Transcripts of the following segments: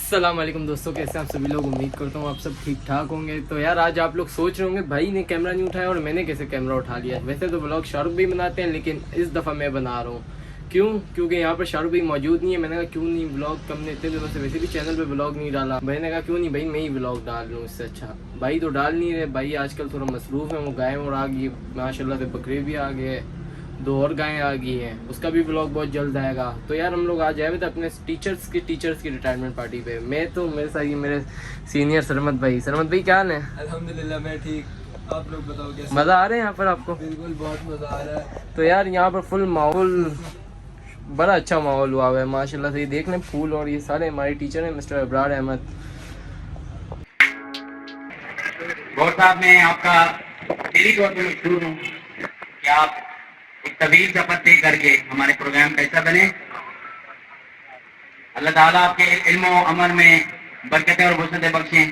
अस्सलाम वालेकुम दोस्तों, कैसे हैं आप सभी लोग। उम्मीद करता हूँ आप सब ठीक ठाक होंगे। तो यार आज आप लोग सोच रहे होंगे भाई ने कैमरा नहीं उठाया और मैंने कैसे कैमरा उठा लिया। वैसे तो व्लॉग शाहरुख भी बनाते हैं, लेकिन इस दफ़ा मैं बना रहा हूँ। क्यों? क्योंकि यहाँ पर शाहरुख भाई मौजूद नहीं है। मैंने कहा क्यों नहीं, व्लॉग कम ने इतने दिनों से वैसे भी चैनल पे व्लॉग नहीं डाला। भाई ने कहा क्यों नहीं भाई मैं ही व्लॉग डाल लूँ, इससे अच्छा। भाई तो डाल नहीं रहे, भाई आजकल थोड़ा मसरूफ़ है। वो गाय और आ गई माशाल्लाह से, बकरे भी आ गए, 2 और गायें आ गई हैं, उसका भी व्लॉग बहुत जल्द आएगा। तो यार हम लोग आज आए थे अपने टीचर्स की रिटायरमेंट पार्टी पे। मैं तो मेरे साथ ये मेरे सीनियर सरमत भाई क्या हाल है? अल्हम्दुलिल्लाह मैं ठीक, आप लोग बताओ कैसे? मज़ा आ रहा है यहाँ पर आपको? बिल्कुल बहुत मज़ा आ रहा है। तो यार यहाँ पर फुल माहौल, बड़ा अच्छा माहौल हुआ है माशाल्लाह से। ये देख लें फूल, और ये सारे हमारे टीचर हैं, मिस्टर अबरार अहमद। गौर साहब मैं आपका दिली तौर पर मशहूर हूँ कि आप एक तवील सफर तय करके हमारे प्रोग्राम का हिस्सा बने। अल्लाह ताला आपके इल्म और अमल में बरकतें और वसअतें बख्शें।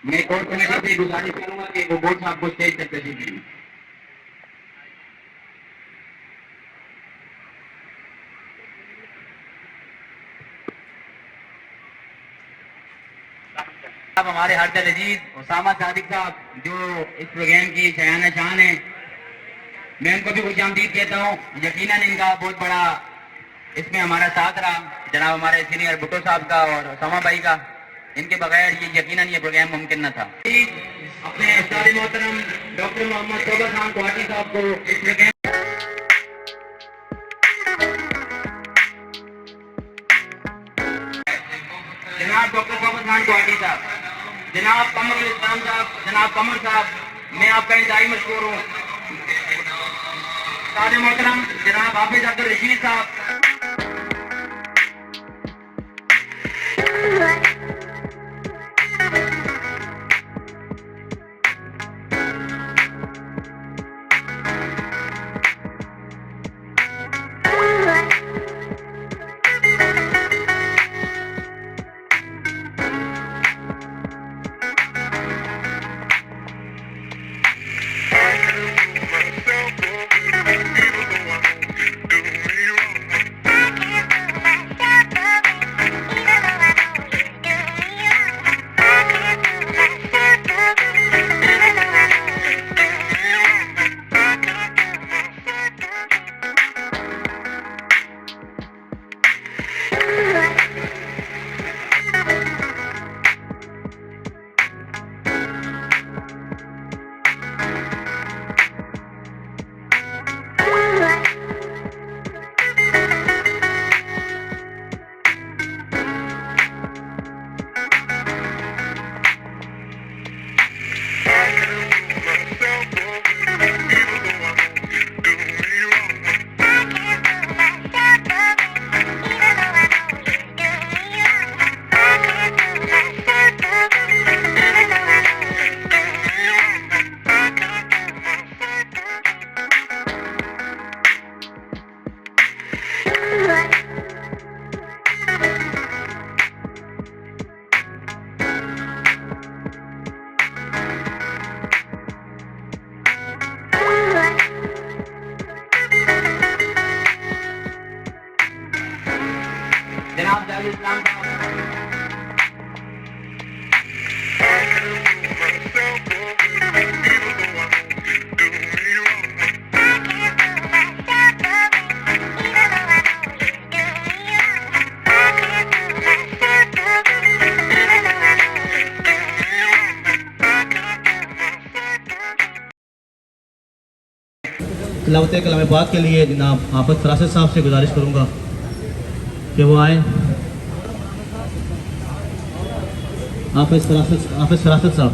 मैं कोर कमेटी से गुजारिश करूंगा कि वो बोर्ड साहब को स्टेज तक तशरीफ दें। अब हमारे हरदल अजीज उसामा सादिक साहब जो इस प्रोग्राम की शयाना शान है, मैं उनको भी खुश आमदीद कहता हूँ। यकीनन इनका बहुत बड़ा इसमें हमारा साथ रहा, जनाब हमारे सीनियर भुट्टो साहब का और उसामा भाई का। इनके बगैर ये यकीनन ये प्रोग्राम मुमकिन न था। अपने उस्ताद मोहतरम डॉक्टर मोहम्मद तौबा खान कोहाटी साहब को इस प्रोग्राम जनाब डॉक्टर तौबा खान कोहाटी साहब, जनाब कमर इस्लाम साहब, जनाब कमर साहब, मैं आपका इंतहाई मशहूर हूँ। उस्ताद मोहतरम जनाब हाफिज अब्दुल रशीद साहब, जनाब जावेद इस्लाम साहब, तिलावत कलाम पाक के लिए जनाब हाफिज फरासत साहब से गुजारिश करूँगा कि वो आए। हाफिज फरासत साहब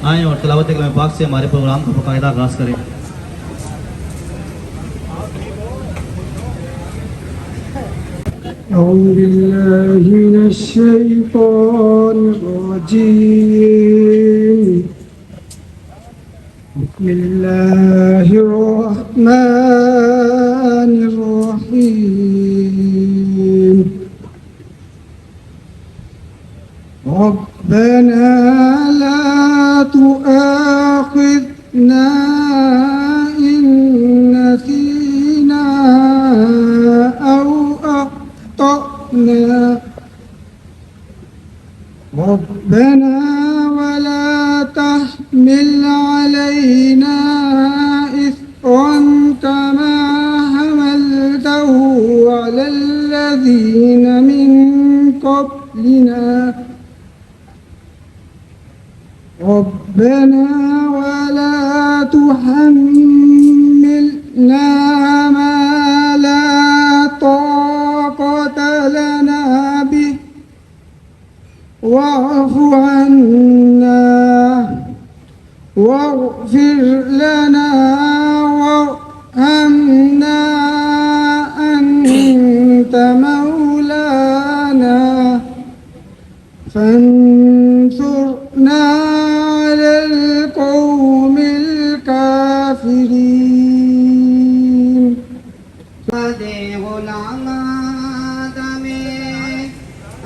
आएँ और तिलावत कलाम पाक से हमारे प्रोग्राम का बाकायदा आगाज़ करें। أعوذ بالله من الشيطان الرجيم. بسم الله الرحمن الرحيم. ربنا لا تؤاخذنا إن نسينا تحملنا ربنا ولا تحمل علينا إصرا كما حملته على الذين من قبلنا ربنا ولا تحملنا ما لا طاقة لنا به واعف عنا واغفر لنا وارحمنا أنت مولانا فانصرنا على القوم الكافرين غلام آدم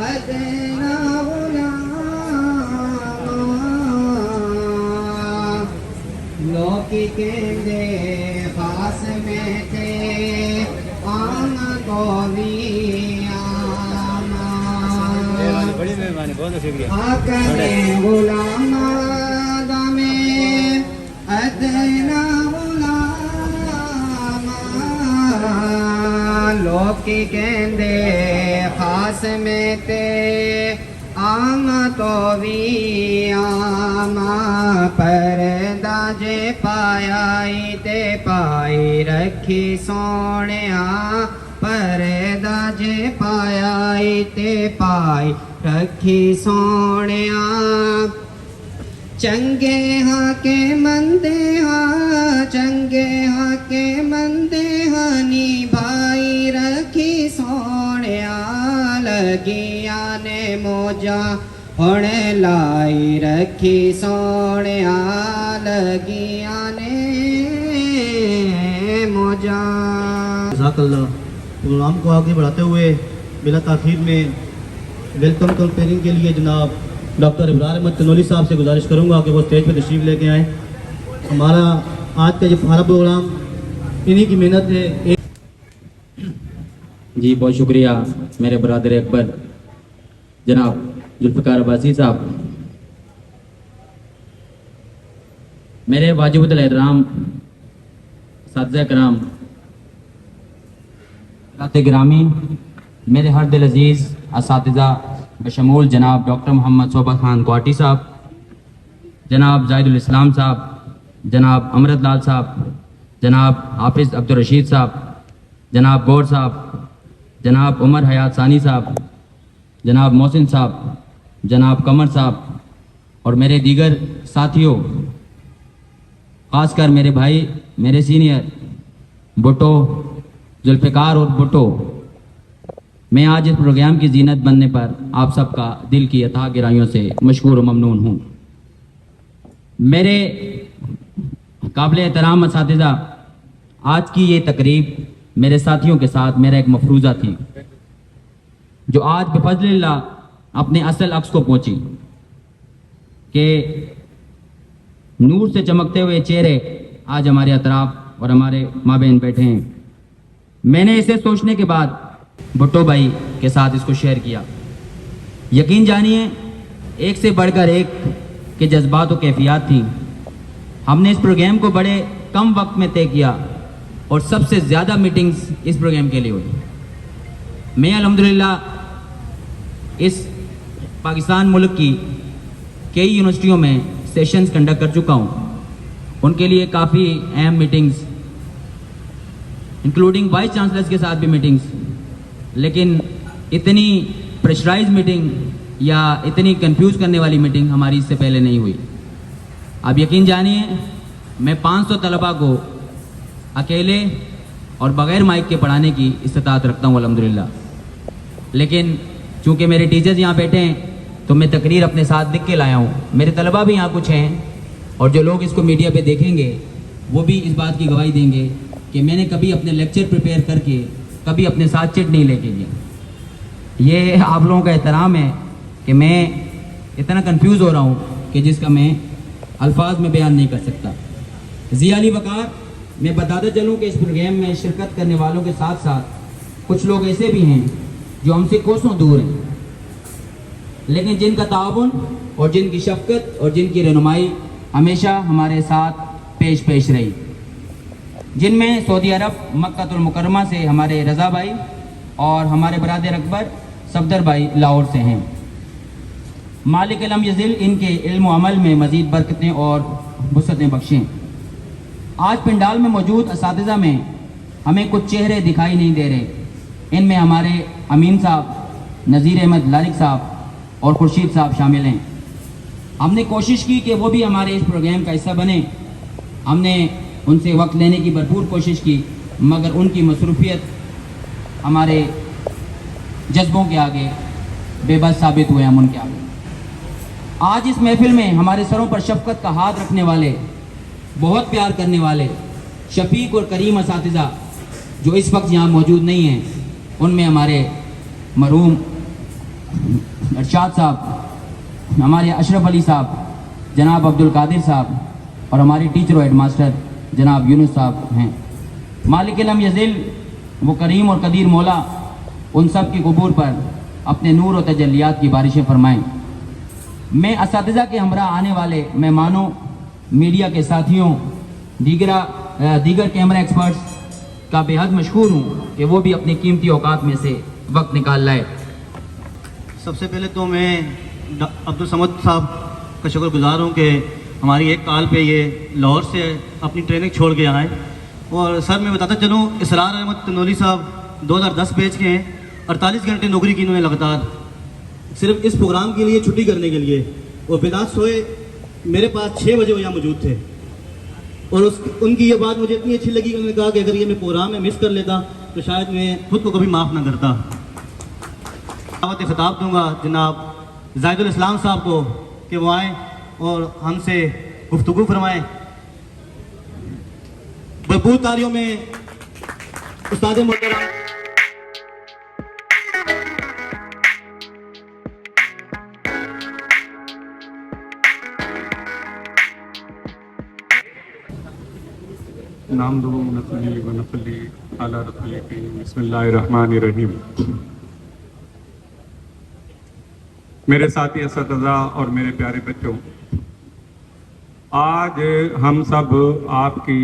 أدنى غلام لوکی کہندے خاص میں تھے آن کو بھی بڑی مہربانی، بہت شکریہ. آکنے غلام آدم ادنا غلام لوکی کہندے خاص میں تے آم تو بھی آم پردہ جے پایائی تے پائی رکھی سونیا پردہ جے پایائی تے پائی رکھی سونیا چنگے ہاں کے مندے ہاں چنگے ہاں کے مندے ہاں نبھائی رکھی سونیا لگیاں نے موجا ہن لائی رکھی سونیا لگیاں نے موجا. جزاک اللہ. پروگرام کو آگے بڑھاتے ہوئے بلا تاخیر میں ویلکم کمپیئرنگ کے لیے جناب ڈاکٹر ابرار احمد کنولی صاحب سے گزارش کروں گا کہ وہ اسٹیج پہ تشریف لے کے آئیں. ہمارا آج کا یہ سارا پروگرام انہی کی محنت ہے. جی بہت شکریہ میرے برادر اکبر جناب ذوالفقار عباسی صاحب. میرے واجب الاحترام اساتذہ کرام، گرامی، میرے ہر دل عزیز اساتذہ بشمول جناب ڈاکٹر محمد صوبہ خان کوٹی صاحب، جناب زاہد الاسلام صاحب، جناب امرت لال صاحب، جناب حافظ عبدالرشید صاحب، جناب گور صاحب، جناب عمر حیات ثانی صاحب، جناب محسن صاحب، جناب قمر صاحب اور میرے دیگر ساتھیوں، خاص کر میرے بھائی، میرے سینئر بھٹو ذوالفقار اور بھٹو، میں آج اس پروگرام کی زینت بننے پر آپ سب کا دل کی عطا گرائیوں سے مشکور و ممنون ہوں. میرے قابل احترام اساتذہ، آج کی یہ تقریب میرے ساتھیوں کے ساتھ میرا ایک مفروضہ تھی جو آج بفضل اللہ اپنے اصل عکس کو پہنچی کہ نور سے چمکتے ہوئے چہرے آج ہمارے اطراف اور ہمارے مابین بیٹھے ہیں. میں نے اسے سوچنے کے بعد بھٹو بھائی کے ساتھ اس کو شیئر کیا. یقین جانیے ایک سے بڑھ کر ایک کے جذبات و کیفیات تھیں. ہم نے اس پروگرام کو بڑے کم وقت میں طے کیا اور سب سے زیادہ میٹنگز اس پروگرام کے لیے ہوئی. میں الحمدللہ اس پاکستان ملک کی کئی یونیورسٹیوں میں سیشنز کنڈکٹ کر چکا ہوں. ان کے لیے کافی اہم میٹنگز انکلوڈنگ وائس چانسلرز کے ساتھ بھی میٹنگز، لیکن اتنی پریشرائز میٹنگ یا اتنی کنفیوز کرنے والی میٹنگ ہماری اس سے پہلے نہیں ہوئی. اب یقین جانیے میں 500 طلباء کو اکیلے اور بغیر مائک کے پڑھانے کی استطاعت رکھتا ہوں الحمدللہ. لیکن چونکہ میرے ٹیچرز یہاں بیٹھے ہیں تو میں تقریر اپنے ساتھ لکھ کے لایا ہوں. میرے طلباء بھی یہاں کچھ ہیں اور جو لوگ اس کو میڈیا پہ دیکھیں گے وہ بھی اس بات کی گواہی دیں گے کہ میں نے کبھی اپنے لیکچر پریپیئر کر کے کبھی اپنے ساتھ چٹ نہیں لے کے گیا. یہ آپ لوگوں کا احترام ہے کہ میں اتنا کنفیوز ہو رہا ہوں کہ جس کا میں الفاظ میں بیان نہیں کر سکتا. ضیاء علی وقار، میں بتاتا چلوں کہ اس پروگرام میں شرکت کرنے والوں کے ساتھ ساتھ کچھ لوگ ایسے بھی ہیں जो हमसे कोसों दूर हैं, लेकिन जिनका ताउन और जिनकी शफकत और जिनकी रहनुमाई हमेशा हमारे साथ पेश रही, जिनमें सऊदी अरब मक्कातुल मुकर्रमा से हमारे रज़ा भाई और हमारे बरादर अकबर सफदर भाई लाहौर से हैं। मालिक लम यज़िल इनके इल्म व अमल में मज़ीद बरकतें और वुसअतें बख्शें। आज पंडाल में मौजूद असातिज़ा में हमें कुछ चेहरे दिखाई नहीं दे रहे। इनमें हमारे अमीन साहब, नज़ीर अहमद लारिक साहब और खुर्शीद साहब शामिल हैं। हमने कोशिश की कि वो भी हमारे इस प्रोग्राम का हिस्सा बने। हमने उनसे वक्त लेने की भरपूर कोशिश की, मगर उनकी मसरूफियत हमारे जज्बों के आगे बेबस साबित हुए हम उनके आगे। आज इस महफिल में हमारे सरों पर शफकत का हाथ रखने वाले, बहुत प्यार करने वाले शफीक और करीम असातिज़ा जो इस वक्त यहाँ मौजूद नहीं हैं, उनमें हमारे मरहूम अरशाद साहब, हमारे अशरफ अली साहब, जनाब अब्दुल कादिर साहब और हमारे टीचर और हेड मास्टर जनाब यूनुस साहब हैं। मालिक लम यज़िल वो करीम और कदीर मौला उन सब की कबूर पर अपने नूर और तजल्लियात की बारिशें फरमाएं। मैं असातिज़ा के हमरा आने वाले मेहमानों, मीडिया के साथियों, दीगर कैमरा एक्सपर्ट्स का बेहद मशहूर हूँ कि वो भी अपनी कीमती औकात में से वक्त निकाल लाए। सबसे पहले तो मैं अब्दुल समद साहब का शुक्रगुजार हूँ कि हमारी एक कॉल पे ये लाहौर से अपनी ट्रेनिंग छोड़ के आए। और सर मैं बताता चलूँ, इसरार अहमद तनोली साहब 2010 बैच के हैं। 48 घंटे नौकरी की इन्होंने लगातार, सिर्फ इस प्रोग्राम के लिए, छुट्टी करने के लिए। और बिना सोए मेरे पास 6 बजे वो यहाँ मौजूद थे। और उनकी ये बात मुझे इतनी अच्छी लगी कि उन्होंने कहा कि अगर ये मैं प्रोग्राम में मिस कर लेता तो शायद मैं खुद को कभी माफ़ ना करता। दावत खिताब दूंगा जनाब जायदुल इस्लाम साहब को कि वो आएँ और हमसे गुफ्तगू फरमाएँ। भरपूर तालियों में उस्ताद मोहतरम नाम दो नफली व नफली अला रफली बिस्मिल्लाहिर्रहमानिर्रहीम। मेरे साथी असतिज़ा और मेरे प्यारे बच्चों, आज हम सब आपकी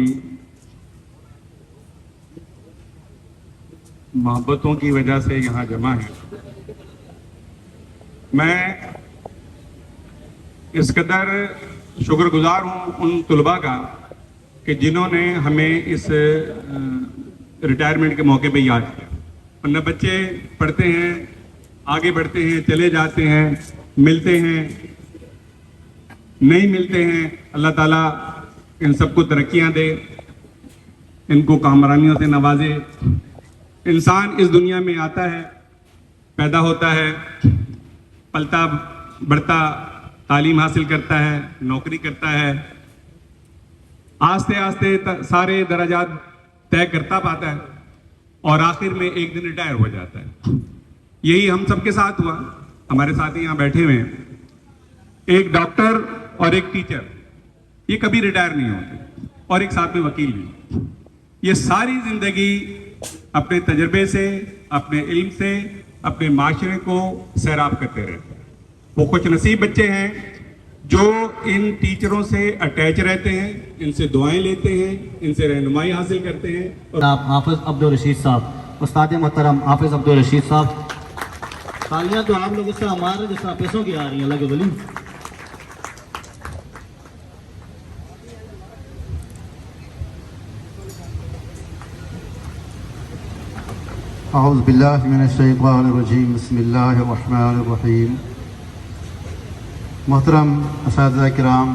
मोहब्बतों की वजह से यहाँ जमा हैं। मैं इस कदर शुक्रगुजार हूँ उन तलबा का कि जिन्होंने हमें इस रिटायरमेंट के मौके पे याद किया। वरना बच्चे पढ़ते हैं, आगे बढ़ते हैं, चले जाते हैं, मिलते हैं, नहीं मिलते हैं। अल्लाह ताला इन सबको तरक्कियां दे, इनको कामरानियों से नवाजे। इंसान इस दुनिया में आता है, पैदा होता है, पलता बढ़ता, तालीम हासिल करता है, नौकरी करता है, आस्ते आस्ते सारे दराजात तय करता पाता है और आखिर में एक दिन रिटायर हो जाता है। यही हम सबके साथ हुआ। हमारे साथी यहाँ बैठे हुए हैं, एक डॉक्टर और एक टीचर, ये कभी रिटायर नहीं होते, और एक साथ में वकील भी। ये सारी जिंदगी अपने तजर्बे से, अपने इल्म से, अपने माशरे को सैराब करते रहते हैं। वो कुछ नसीब बच्चे हैं जो इन टीचरों से अटैच रहते हैं, इनसे दुआएं लेते हैं, इनसे रहनुमाई हासिल करते हैं। और आप हाफिज अब्दुल रशीद साहब, उस्ताद मोहतरम हाफिज अब्दुल रशीद साहब, तालियां तो आप लोगों से हमारे जैसा पैसों की आ रही हैं। अल्लाह के वली। अऊज़ु बिल्लाहि मिनश शैतानिर रजीम, बिस्मिल्लाहिर रहमानिर रहीम। मोहतरम असातिज़ा किराम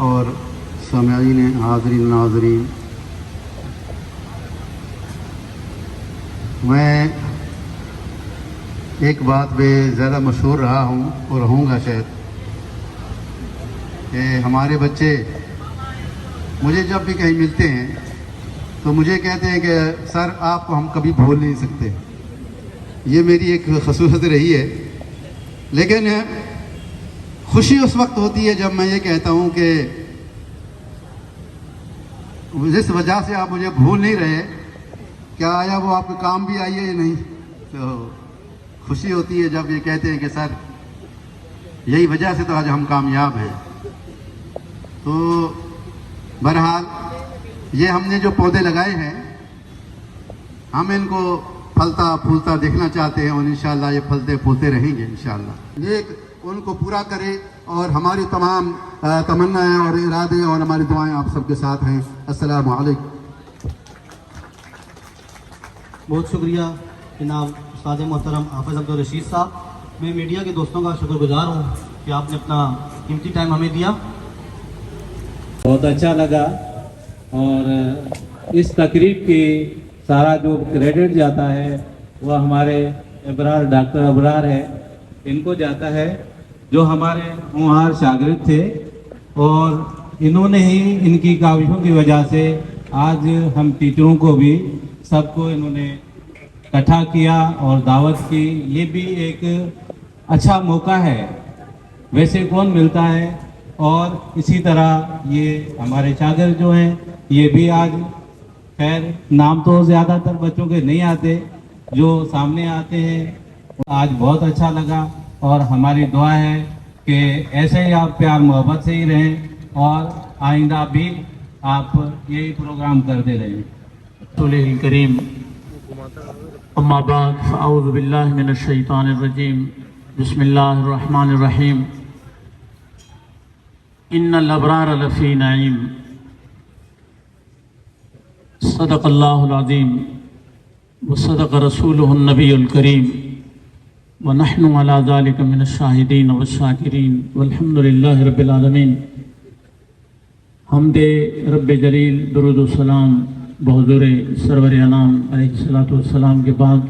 और सामईन हाज़रीन नाज़रीन, मैं एक बात पे ज़्यादा मशहूर रहा हूँ और रहूँगा शायद, कि हमारे बच्चे मुझे जब भी कहीं मिलते हैं तो मुझे कहते हैं कि सर आपको हम कभी भूल नहीं सकते। ये मेरी एक खसूसियत रही है। लेकिन खुशी उस वक्त होती है जब मैं ये कहता हूँ कि जिस वजह से आप मुझे भूल नहीं रहे, क्या आया वो आपके काम भी आई है या नहीं। तो खुशी होती है जब ये कहते हैं कि सर यही वजह से तो आज हम कामयाब हैं। तो बहरहाल ये हमने जो पौधे लगाए हैं हम इनको फलता फूलता देखना चाहते हैं और इंशाअल्लाह ये फलते फूलते रहेंगे इंशाअल्लाह। ये उनको पूरा करे और हमारी तमाम तमन्नाएं और इरादे और हमारी दुआएं आप सबके साथ हैं। अस्सलाम वालेकुम। बहुत शुक्रिया जनाब उस्ताद मोहतरम हाफिज़ अब्दुल रशीद साहब। मैं मीडिया के दोस्तों का शुक्रगुजार हूँ कि आपने अपना कीमती टाइम हमें दिया। बहुत अच्छा लगा और इस तकरीब की सारा जो क्रेडिट जाता है वह हमारे अबरार डॉक्टर अबरार है, इनको जाता है जो हमारे होनहार शागिर्द थे और इन्होंने ही इनकी काविशों की वजह से आज हम टीचरों को भी सबको इन्होंने इकट्ठा किया और दावत की। ये भी एक अच्छा मौका है, वैसे कौन मिलता है। और इसी तरह ये हमारे शागिर्द जो हैं ये भी आज खैर नाम तो ज़्यादातर बच्चों के नहीं आते, जो सामने आते हैं आज बहुत अच्छा लगा। और हमारी दुआ है कि ऐसे ही आप प्यार मोहब्बत से ही रहें और आइंदा भी आप यही प्रोग्राम करते रहें। रसूल करीम अम्मा बाद फ़अऊज़ु बिल्लाहि मिनश शैतानिर रजीम बिस्मिल्लाहिर रहमानिर रहीम इन्नल अबरार लफ़ी नईम सदक़ल्लाहुल अज़ीम व सदक़ रसूलुहुन नबियुल करीम व नहनु अला ज़ालिका मिनश शाहिदीन व शाकिरीन वल्हम्दुलिल्लाहि रब्बिल आलमीन। हमदे रब्बे जलील दुरूद व सलाम बहुज़ूर सरवर अनाम अलैहिस्सलातु वस्सलाम के बाद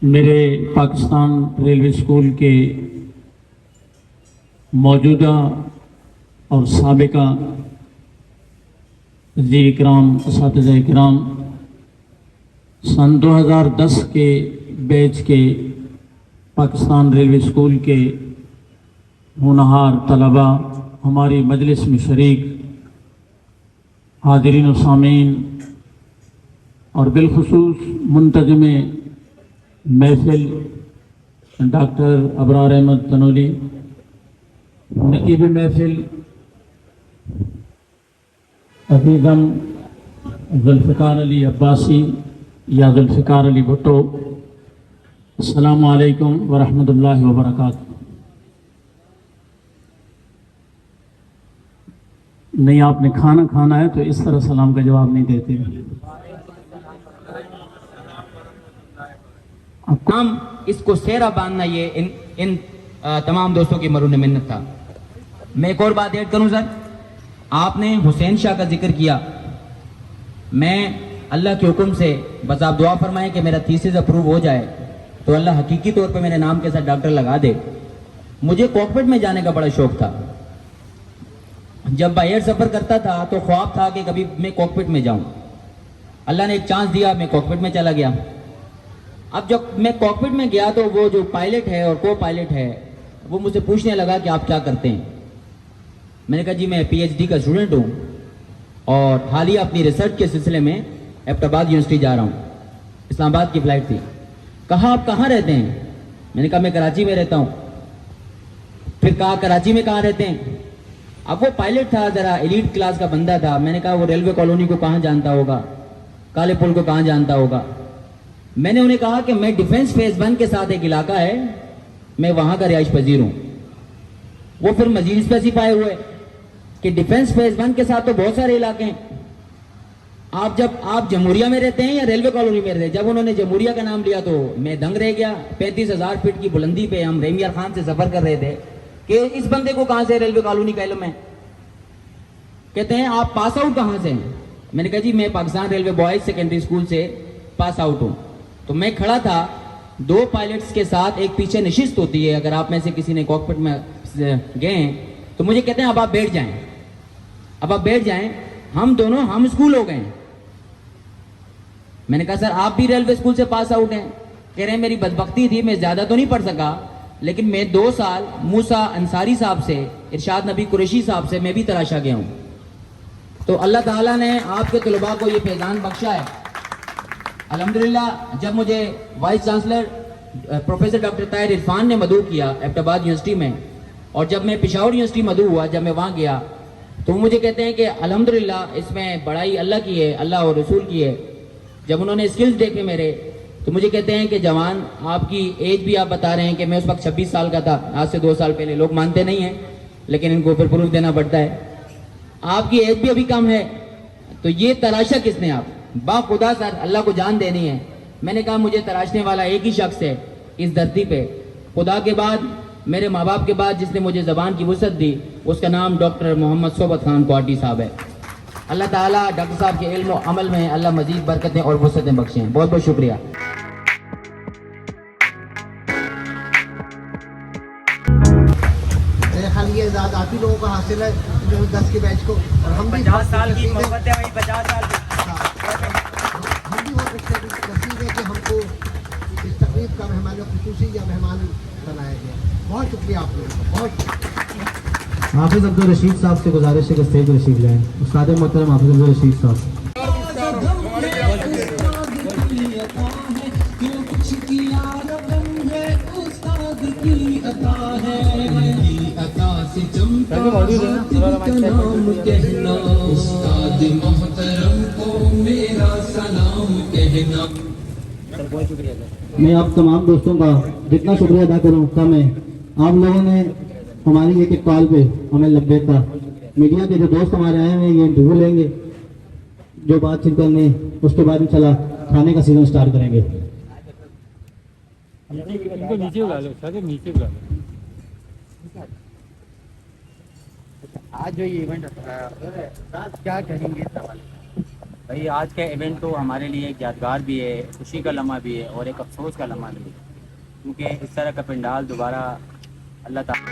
मेरे पाकिस्तान रेलवे स्कूल के मौजूदा और साबिका वज़ीर इकराम असातिज़ा इकराम सन 2010 के बैच के पाकिस्तान रेलवे स्कूल के होनहार तलबा, हमारी मजलिस में शरीक हाज़रीन व सामीन और बिलखुसूस मुंतज़िम महफिल डॉक्टर अबरार अहमद तनोली, नकीब महफिल अज़ीज़म ज़ुल्फ़िकार अली अब्बासी या ज़ुल्फ़िकार अली भुट्टो, अस्सलामु अलैकुम व रहमतुल्लाहि व बरकातहू। नहीं आपने खाना खाना है तो इस तरह सलाम का जवाब नहीं देते। हम इसको सेहरा बांधना ये इन तमाम दोस्तों की मरून मिन्नत था। मैं एक और बात ऐड करूं सर, आपने हुसैन शाह का जिक्र किया। मैं अल्लाह के हुक्म से बस आप दुआ फरमाएं कि मेरा थीसिस अप्रूव हो जाए तो अल्लाह हकीकी तौर पे मेरे नाम के साथ डॉक्टर लगा दे। मुझे कॉकपिट में जाने का बड़ा शौक था। जब बाय एयर सफ़र करता था तो ख्वाब था कि कभी मैं कॉकपिट में जाऊं। अल्लाह ने एक चांस दिया, मैं कॉकपिट में चला गया। अब जब मैं कॉकपिट में गया तो वो जो पायलट है और को पायलट है वो मुझसे पूछने लगा कि आप क्या करते हैं। मैंने कहा जी मैं PhD का स्टूडेंट हूँ और हालिया अपनी रिसर्च के सिलसिले में एबटाबाद यूनिवर्सिटी जा रहा हूँ। इस्लामाबाद की फ़्लाइट थी। कहा आप कहाँ रहते हैं? मैंने कहा मैं कराची में रहता हूँ। फिर कहा कराची में कहाँ रहते हैं? अब वो पायलट था, ज़रा एलीट क्लास का बंदा था। मैंने कहा वो रेलवे कॉलोनी को कहाँ जानता होगा, काले पुल को कहाँ जानता होगा। मैंने उन्हें कहा कि मैं डिफेंस फेज 1 के साथ एक इलाका है, मैं वहाँ का रिहाइश पजीर हूँ। वो फिर मजीद स्पेसिफाई हुए कि डिफेंस फेज 1 के साथ तो बहुत सारे इलाके हैं। आप जमहूरिया में रहते हैं या रेलवे कॉलोनी में रहते हैं? जब उन्होंने जमहूरिया का नाम लिया तो मैं दंग रह गया। 35,000 फीट की बुलंदी पे हम रेमियर खान से सफर कर रहे थे कि इस बंदे को कहां से रेलवे कॉलोनी का इल्म है। कहते हैं आप पास आउट कहां से हैं? मैंने कहा जी मैं Pakistan railway boys secondary school से पास आउट हूं। तो मैं खड़ा था, 2 पायलट्स के साथ एक पीछे नशिस्त होती है, अगर आप में से किसी ने कॉकपिट में गए तो मुझे कहते हैं अब आप बैठ जाएं, अब आप बैठ जाएं, हम दोनों हम स्कूल हो गए। मैंने कहा सर आप भी रेलवे स्कूल से पास आउट हैं? कह रहे हैं मेरी बदबख्ती थी, मैं ज्यादा तो नहीं पढ़ सका, लेकिन मैं 2 साल मूसा अंसारी साहब से, इरशाद नबी कुरैशी साहब से मैं भी तराशा गया हूं। تو اللہ تعالیٰ نے آپ کے طلباء کو یہ فیضان بخشا ہے. الحمدللہ جب مجھے vice chancellor professor doctor Tahir Irfan نے مدعو کیا ایبٹ آباد یونیورسٹی میں، اور جب میں پشاور یونیورسٹی مدعو ہوا، جب میں وہاں گیا تو وہ مجھے کہتے ہیں کہ الحمدللہ اس میں بڑائی اللہ کی ہے، اللہ اور رسول کی ہے. جب انہوں نے سکلز دیکھے میرے تو مجھے کہتے ہیں کہ جوان آپ کی ایج بھی آپ بتا رہے ہیں کہ میں اس وقت 26 سال کا تھا، آج سے 2 سال پہلے. لوگ مانتے نہیں ہیں لیکن ان کو پھر پروف دینا پڑتا ہے. آپ کی ایج بھی ابھی کم ہے، تو یہ تراشا کس نے؟ آپ با خدا سر اللہ کو جان دینی ہے. میں نے کہا مجھے تراشنے والا ایک ہی شخص ہے اس دھرتی پہ، خدا کے بعد، میرے ماں باپ کے بعد جس نے مجھے زبان کی وسعت دی، اس کا نام ڈاکٹر محمد صوبت خان کوٹی صاحب ہے. اللہ تعالیٰ ڈاکٹر صاحب کے علم و عمل میں اللہ مزید برکتیں اور وسعتیں بخشیں. بہت بہت شکریہ. میرے خیال یہ اعزاز آپ ہی لوگوں کا حاصل ہے جو 10 کے بیچ کو، اور ہم بھی 50 سال کی محبت ہے، وہی 50 سال ہم بھی بہت نصیب ہے کہ ہم کو اس تقریب کا مہمان خصوصی یا مہمان بنایا گیا. بہت شکریہ آپ لوگوں کا، بہت. حافظ عبدالرشید صاحب سے گزارش ہے کہ اسٹیج پر تشریف لائیں. استاد محترم حافظ عبدالرشید صاحب. میں آپ تمام دوستوں کا جتنا شکریہ ادا کروں کم ہے. آپ لوگوں نے ہماری ایک کال پہ ہمیں لبیک تھا. میڈیا کے جو دوست ہمارے آئے ہیں یہ انٹرویو لیں گے، جو بات چیت کرنی، اس کے بعد انشاءاللہ کھانے کا سیزن سٹارٹ کریں گے. آج جو یہ ایونٹ کیا کہیں گے بھائی؟ آج کا ایونٹ تو ہمارے لیے ایک یادگار بھی ہے، خوشی کا لمحہ بھی ہے اور ایک افسوس کا لمحہ بھی ہے، کیونکہ اس طرح کا پنڈال دوبارہ اللہ تعالیٰ